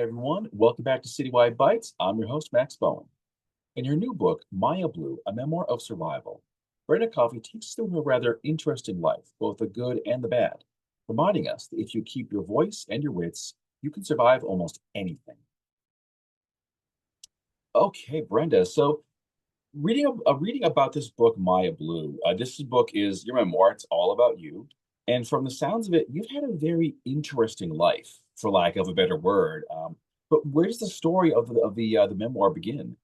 everyone. Welcome back to Citywide Bytes. I'm your host, Max Bowen. In her new book, Maya Blue, A Memoir of Survival, Brenda Coffee takes us through a rather interesting life, both the good and the bad, reminding us that if you keep your voice and your wits, you can survive almost anything. Okay, Brenda. So, reading about this book, Maya Blue. This book is your memoir. It's all about you, and from the sounds of it, you've had a very interesting life, for lack of a better word. But where does the story of the memoir begin?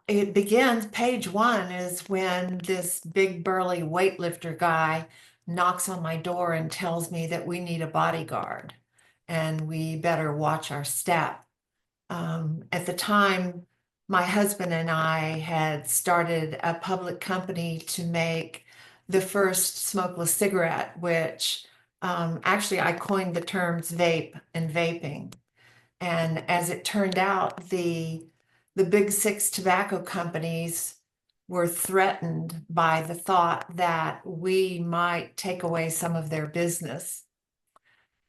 It begins, page one is when this big burly weightlifter guy knocks on my door and tells me that we need a bodyguard and we better watch our step. At the time, my husband and I had started a public company to make the first smokeless cigarette, which actually I coined the terms vape and vaping. And as it turned out, the big six tobacco companies were threatened by the thought that we might take away some of their business.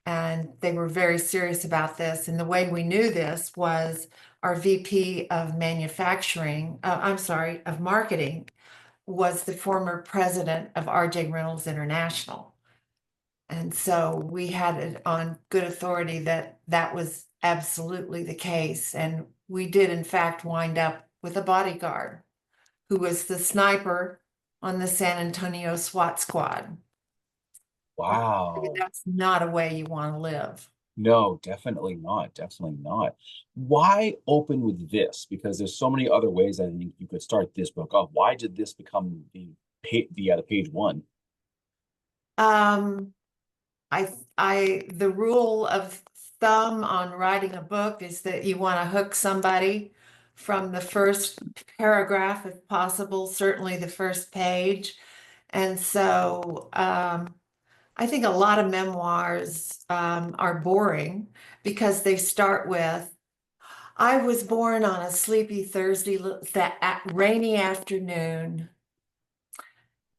And they were very serious about this. And the way we knew this was our VP of manufacturing, I'm sorry, of marketing, was the former president of RJ Reynolds International. And so we had it on good authority that that was absolutely the case. And we did, in fact, wind up with a bodyguard who was the sniper on the San Antonio SWAT squad. Wow. That's not a way you want to live. No, definitely not. Definitely not. Why open with this? Because there's so many other ways I think you could start this book off. Why did this become the page one? Um, the rule of thumb on writing a book is that you want to hook somebody from the first paragraph, if possible, certainly the first page. And so I think a lot of memoirs are boring because they start with, I was born on a sleepy Thursday, that rainy afternoon,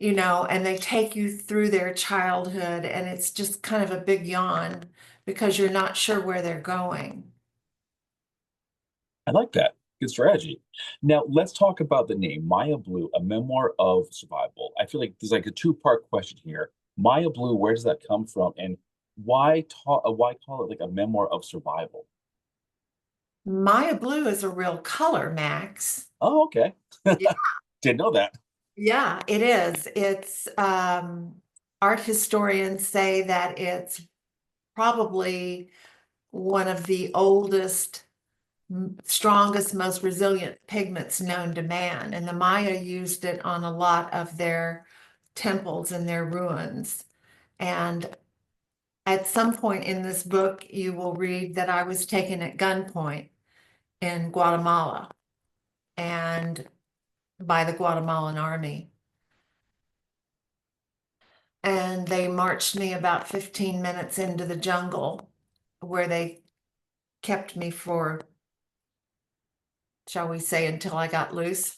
and they take you through their childhood, and it's just kind of a big yawn because you're not sure where they're going. I like that. Good strategy. Now let's talk about the name Maya Blue, a memoir of survival. I feel like there's like a two-part question here. Maya Blue, where does that come from, and why call it like a memoir of survival? Maya blue is a real color, Max. Oh, okay. Yeah, Didn't know that. yeah, it is. It's art historians say that it's probably one of the oldest, strongest, most resilient pigments known to man. And the Maya used it on a lot of their temples and their ruins. And at some point in this book, you will read that I was taken at gunpoint in Guatemala and by the Guatemalan army. And they marched me about 15 minutes into the jungle where they kept me for, shall we say, until I got loose.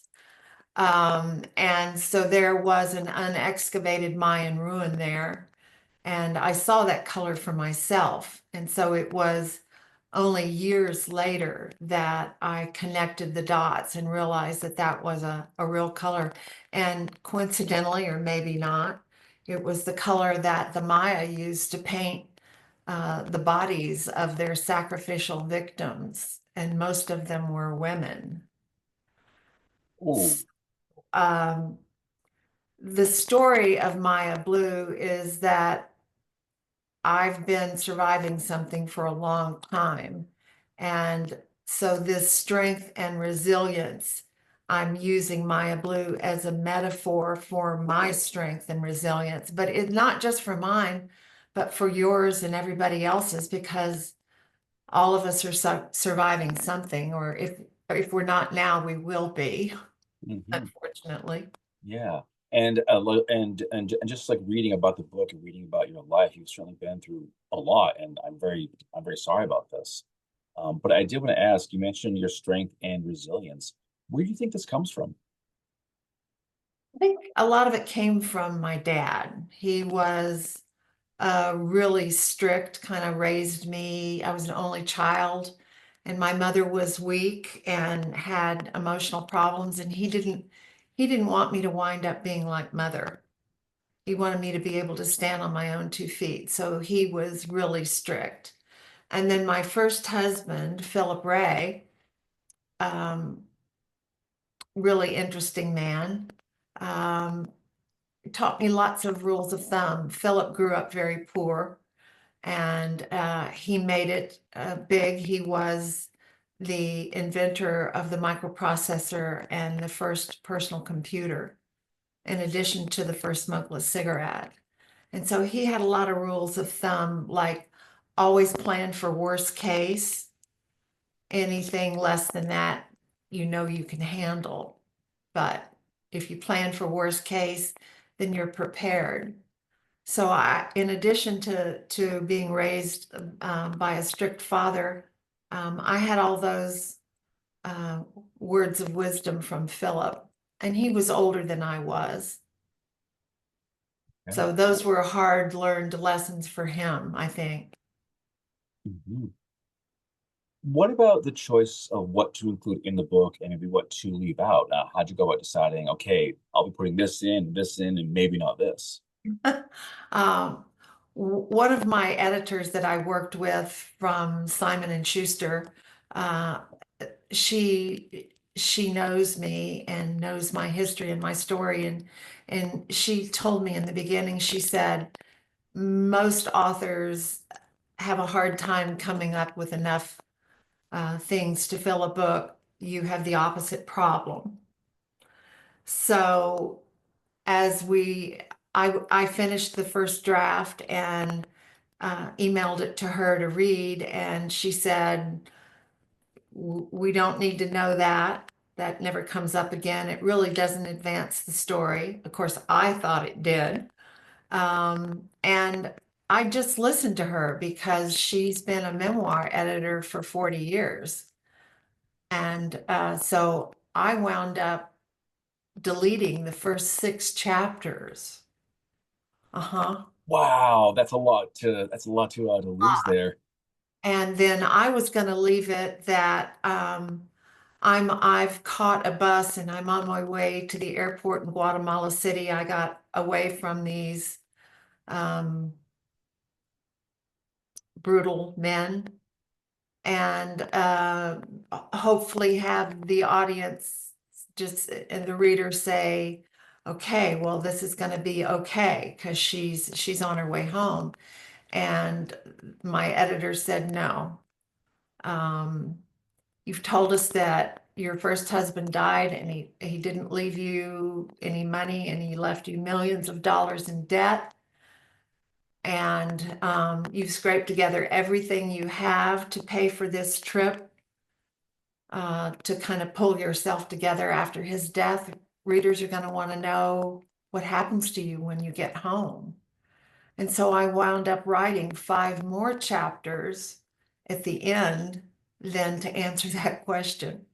And so there was an unexcavated Mayan ruin there. And I saw that color for myself. And so it was only years later that I connected the dots and realized that that was a real color. And coincidentally, or maybe not, it was the color that the Maya used to paint the bodies of their sacrificial victims. And most of them were women. Oh, Um, the story of Maya Blue is that I've been surviving something for a long time. And so this strength and resilience, I'm using Maya Blue as a metaphor for my strength and resilience, but it's not just for mine, but for yours and everybody else's, because all of us are surviving something, or if we're not now, we will be, mhm. unfortunately. Yeah. And and just like reading about the book and reading about your life, you've certainly been through a lot, and I'm very sorry about this. But I did want to ask, you mentioned your strength and resilience. Where do you think this comes from? I think a lot of it came from my dad. He was really strict, kind of raised me. I was an only child, and my mother was weak and had emotional problems, and he didn't want me to wind up being like mother. He wanted me to be able to stand on my own 2 feet. So he was really strict. And then my first husband, Philip Ray, um, really interesting man. Um, Taught me lots of rules of thumb. Philip grew up very poor, and he made it big. He was the inventor of the microprocessor and the first personal computer, in addition to the first smokeless cigarette. And so he had a lot of rules of thumb, like always plan for worst case. Anything less than that, you can handle. But if you plan for worst case, then you're prepared. So in addition to being raised by a strict father, I had all those uh, words of wisdom from Philip, and he was older than I was. Okay. So those were hard learned lessons for him, I think. Mhm. What about the choice of what to include in the book and maybe what to leave out? How'd you go about deciding, okay, I'll be putting this in, and maybe not this? Um, One of my editors that I worked with from Simon and Schuster, uh, she knows me and knows my history and my story, and she told me in the beginning, she said, most authors have a hard time coming up with enough things to fill a book. You have the opposite problem. So as I finished the first draft and emailed it to her to read, and she said, We don't need to know that. That never comes up again. It really doesn't advance the story." Of course, I thought it did. And I just listened to her because she's been a memoir editor for 40 years. And so I wound up deleting the first 6 chapters. Uh-huh. Wow, that's a lot to lose there. And then I was going to leave it that I've caught a bus and I'm on my way to the airport in Guatemala City. I got away from these um, brutal men, and hopefully have the audience just and the reader say, okay, well, this is going to be okay because she's on her way home. And my editor said, no. Um, You've told us that your first husband died and he didn't leave you any money and he left you millions of dollars in debt. And you've scraped together everything you have to pay for this trip to kind of pull yourself together after his death. Readers are going to want to know what happens to you when you get home. And so I wound up writing 5 more chapters at the end then to answer that question.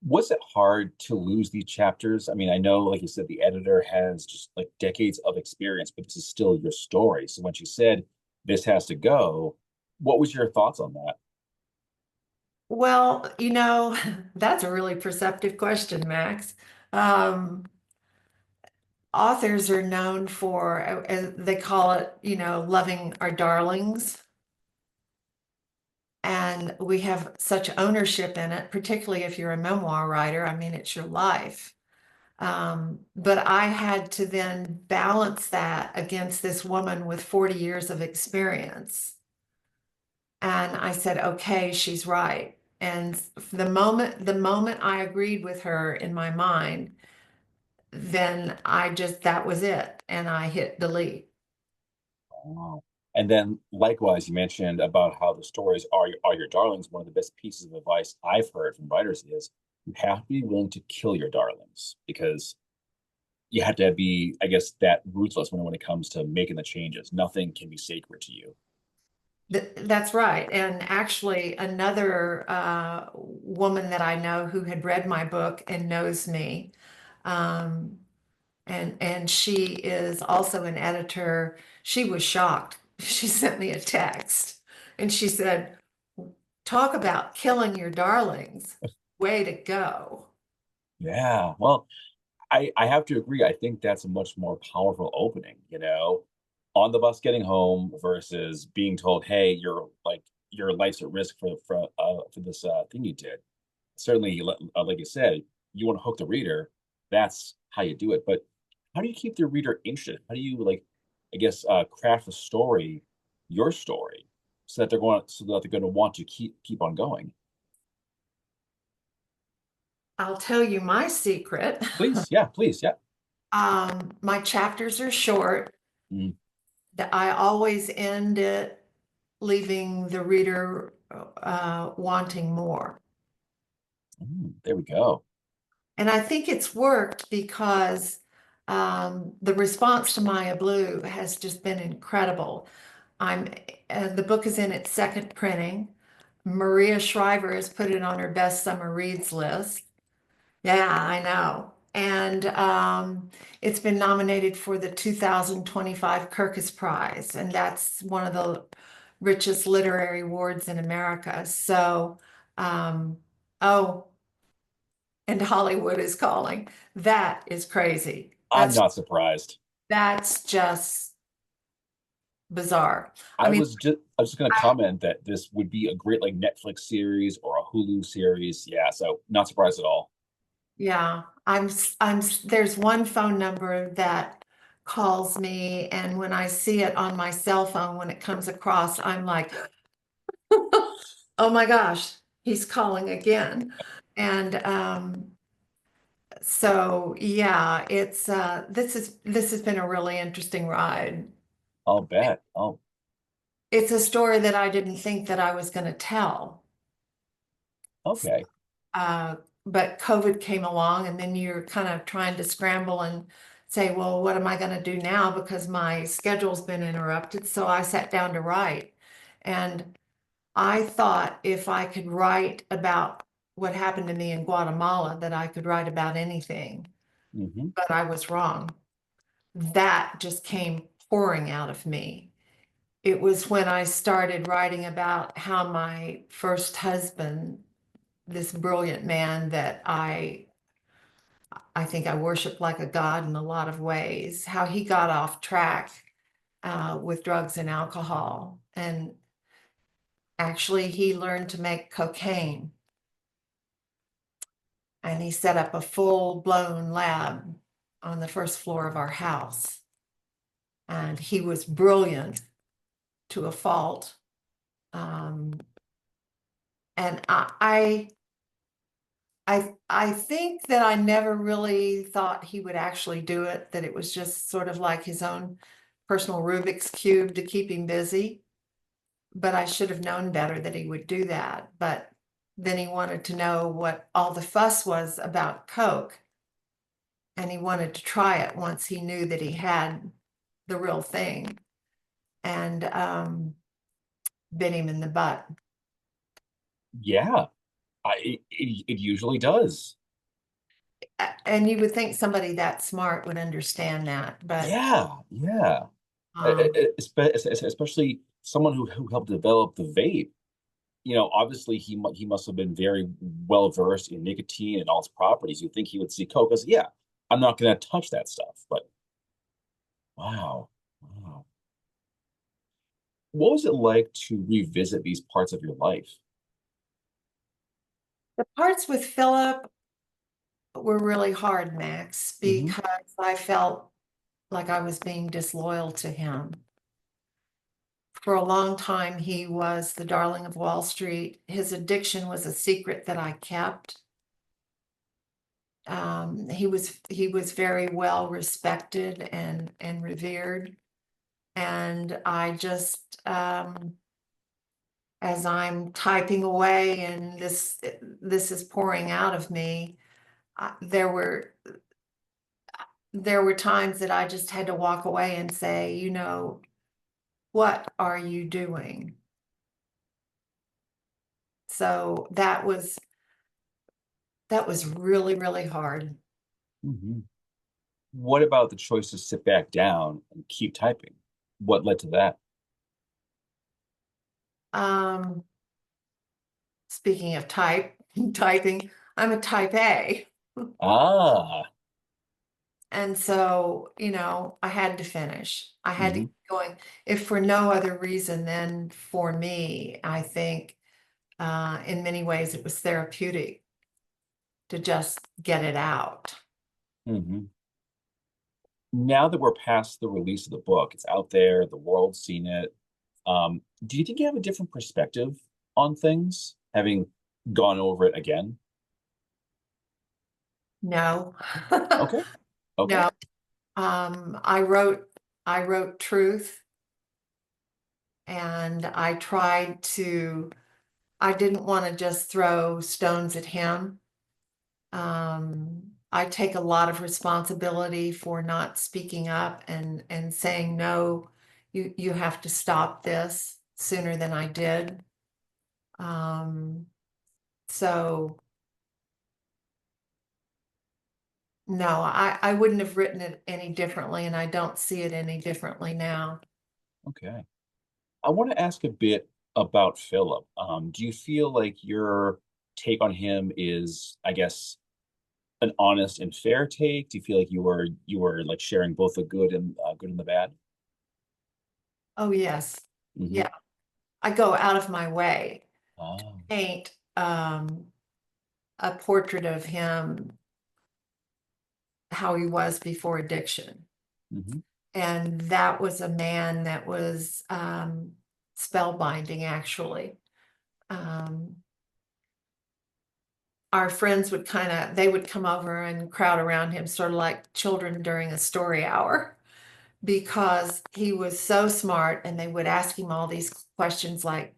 Was it hard to lose these chapters? I mean, I know, like you said, the editor has just like decades of experience, but this is still your story. So when she said this has to go, what was your thoughts on that? Well, that's a really perceptive question, Max. Um, Authors are known for, they call it, loving our darlings. And we have such ownership in it, particularly if you're a memoir writer. I mean, it's your life. But I had to then balance that against this woman with 40 years of experience. And I said, okay, she's right. And the moment I agreed with her in my mind, then that was it. And I hit delete. Wow. And then likewise, you mentioned about how the stories are your darlings. One of the best pieces of advice I've heard from writers is you have to be willing to kill your darlings because you have to be, I guess, that ruthless when it comes to making the changes. Nothing can be sacred to you. That's right. And actually, another woman that I know who had read my book and knows me, um, and she is also an editor. She was shocked. She sent me a text and she said, "Talk about killing your darlings. Way to go." Yeah. Well, I have to agree. I think that's a much more powerful opening, on the bus getting home versus being told, "Hey, your life's at risk for this thing you did." Certainly, like you said, you want to hook the reader. That's how you do it. But how do you keep the reader interested? How do you I guess, craft a story, your story, so that they're going to want to keep on going? I'll tell you my secret. Please, yeah, please, yeah. My chapters are short. Mm, I always end it leaving the reader wanting more. there we go. And I think it's worked because the response to Maya Blue has just been incredible. I'm the book is in its second printing. Maria Shriver has put it on her best summer reads list. Yeah, I know. And it's been nominated for the 2025 Kirkus Prize, and that's one of the richest literary awards in America. So, oh, and Hollywood is calling. That is crazy. I'm not surprised. That's just bizarre. I mean, I was just going to comment that this would be a great Netflix series or a Hulu series. Yeah, so not surprised at all. yeah, there's one phone number that calls me, and when I see it on my cell phone, when it comes across, I'm like, oh my gosh, he's calling again. And so yeah, this has been a really interesting ride. I'll bet. Oh, It's a story that I didn't think that I was going to tell. okay. Uh, but COVID came along, and then you're kind of trying to scramble and say, well, what am I going to do now? Because my schedule's been interrupted. So I sat down to write. And I thought if I could write about what happened to me in Guatemala, that I could write about anything. Hmm. But I was wrong. That just came pouring out of me. It was when I started writing about how my first husband, this brilliant man that I think I worship like a god in a lot of ways, how he got off track with drugs and alcohol. And actually, he learned to make cocaine, and he set up a full-blown lab on the first floor of our house. And he was brilliant to a fault. Um, and I think that I never really thought he would actually do it, that it was just sort of like his own personal Rubik's Cube to keep him busy. But I should have known better that he would do that. But then he wanted to know what all the fuss was about Coke, and he wanted to try it once he knew that he had the real thing, and bit him in the butt. Yeah, it usually does. And you would think somebody that smart would understand that, but Yeah, yeah. um, Especially someone who helped develop the vape. Obviously he must have been very well versed in nicotine and all its properties. You'd think he would see Coke as, yeah, I'm not going to touch that stuff. But wow, wow. What was it like to revisit these parts of your life? the parts with Philip were really hard, Max, Hmm. because I felt like I was being disloyal to him. For a long time, he was the darling of Wall Street. His addiction was a secret that I kept. He was very well respected and revered. And I just, as I'm typing away and this is pouring out of me, there were times that I just had to walk away and say, what are you doing? So that was really, really hard. Hmm. What about the choice to sit back down and keep typing? What led to that? Um, Speaking of typing, I'm a type A. Ah, And so, I had to finish. I had to hmm keep going. If for no other reason than for me, I think in many ways it was therapeutic to just get it out. hmm Now that we're past the release of the book, it's out there, the world's seen it. Do you think you have a different perspective on things, having gone over it again? No. Okay. Okay. No. I wrote truth, and I didn't want to just throw stones at him. I take a lot of responsibility for not speaking up and saying, no, you have to stop this sooner than I did. Um, so no, I wouldn't have written it any differently, and I don't see it any differently now. Okay. I want to ask a bit about Philip. Do you feel like your take on him is, I guess, an honest and fair take? Do you feel like you were like sharing both the good and the bad? Oh, yes. Hmm Yeah. I go out of my way Oh. to paint a portrait of him, how he was before addiction. hmm And that was a man that was spellbinding, actually. Um, our friends they would come over and crowd around him, sort of like children during a story hour, because he was so smart, and they would ask him all these questions like,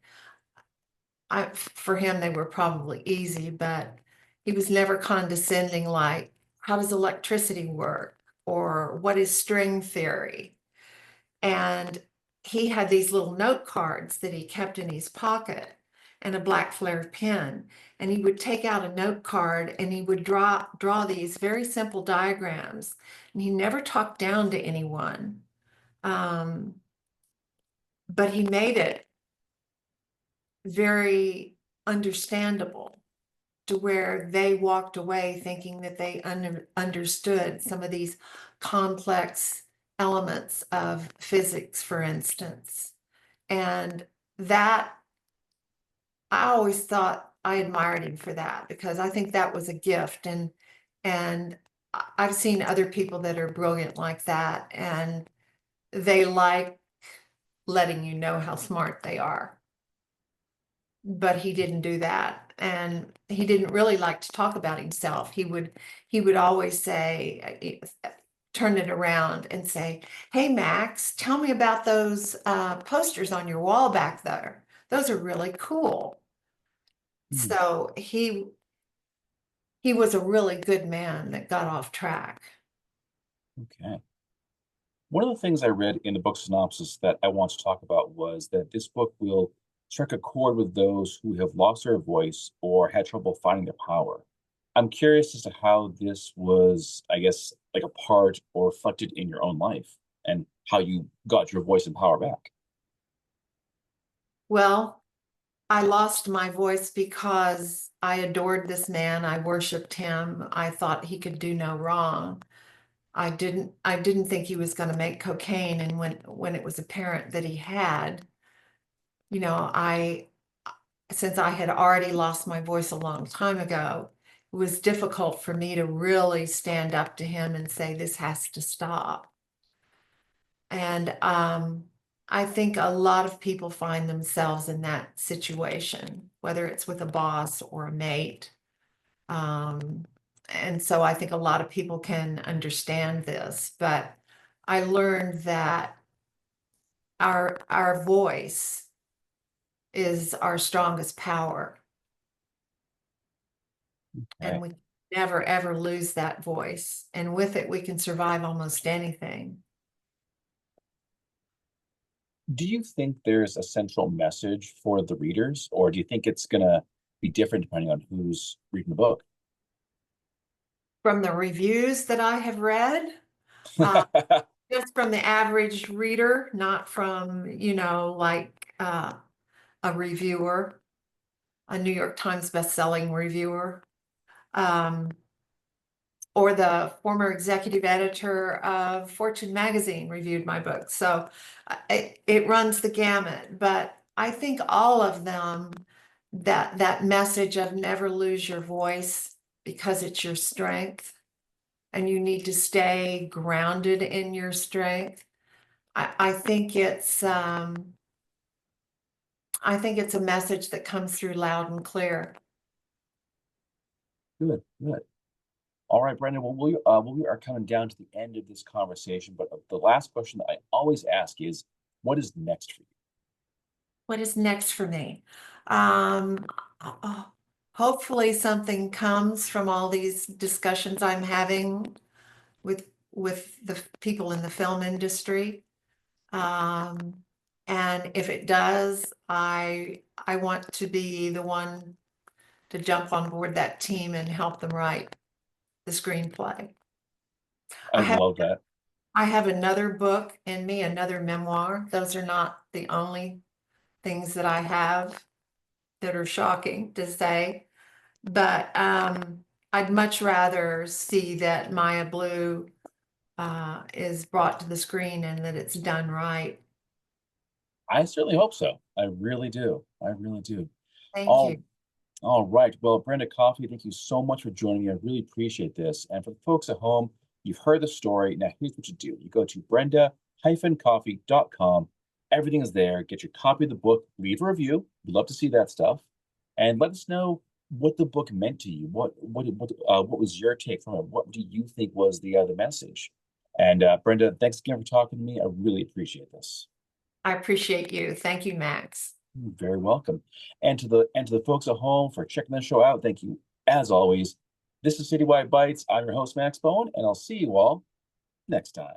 for him, they were probably easy, but he was never condescending, like, how does electricity work? Or what is string theory? And he had these little note cards that he kept in his pocket and a black flair pen. And he would take out a note card and he would draw these very simple diagrams. And he never talked down to anyone. Um, but he made it very understandable to where they walked away thinking that they understood some of these complex elements of physics, for instance. And that, I always thought I admired him for that, because I think that was a gift. And I've seen other people that are brilliant like that, and they like letting you know how smart they are. But he didn't do that, and he didn't really like to talk about himself. He would always say, turn it around and say, "Hey Max, tell me about those posters on your wall back there. Those are really cool." Hmm. So he was a really good man that got off track. Okay. One of the things I read in the book synopsis that I want to talk about was that this book will strike a chord with those who have lost their voice or had trouble finding their power. I'm curious as to how this was, I guess, like a part or reflected in your own life and how you got your voice and power back. Well, I lost my voice because I adored this man. I worshiped him. I thought he could do no wrong. I didn't think he was going to make cocaine, and when it was apparent that he had, I since I had already lost my voice a long time ago, it was difficult for me to really stand up to him and say, this has to stop. And I think a lot of people find themselves in that situation, whether it's with a boss or a mate. Um, and so I think a lot of people can understand this, but I learned that our voice is our strongest power, and Okay. we never ever lose that voice. And with it, we can survive almost anything. Do you think there's a central message for the readers, or do you think it's going to be different depending on who's reading the book? From the reviews that I have read, uh, just from the average reader, not from, like a reviewer, a New York Times bestselling reviewer, um, or the former executive editor of Fortune magazine reviewed my book. So it runs the gamut, but I think all of them, that message of never lose your voice because it's your strength and you need to stay grounded in your strength. I think it's a message that comes through loud and clear. Good, good. All right, Brandon. Well, we are coming down to the end of this conversation, but the last question that I always ask is, what is next for you? What is next for me? Um, uh, Hopefully something comes from all these discussions I'm having with the people in the film industry. Um, and if it does, I want to be the one to jump on board that team and help them write the screenplay. I I have love that. I have another book in me, another memoir. Those are not the only things that I have that are shocking to say, but I'd much rather see that Maya Blue is brought to the screen and that it's done right. I certainly hope so. I really do. I really do. Thank you. All All right. Well, Brenda Coffee, thank you so much for joining me. I really appreciate this. And for the folks at home, you've heard the story. Now, here's what you do. You go to brenda-coffee.com. Everything is there. Get your copy of the book. Leave a review. We'd love to see that stuff. And let us know what the book meant to you. What was your take from it? What do you think was the message? And Brenda, thanks again for talking to me. I really appreciate this. I appreciate you. Thank you, Max. You're very welcome. And to the folks at home for checking the show out, thank you as always. This is Citywide Bytes. I'm your host, Max Bowen, and I'll see you all next time.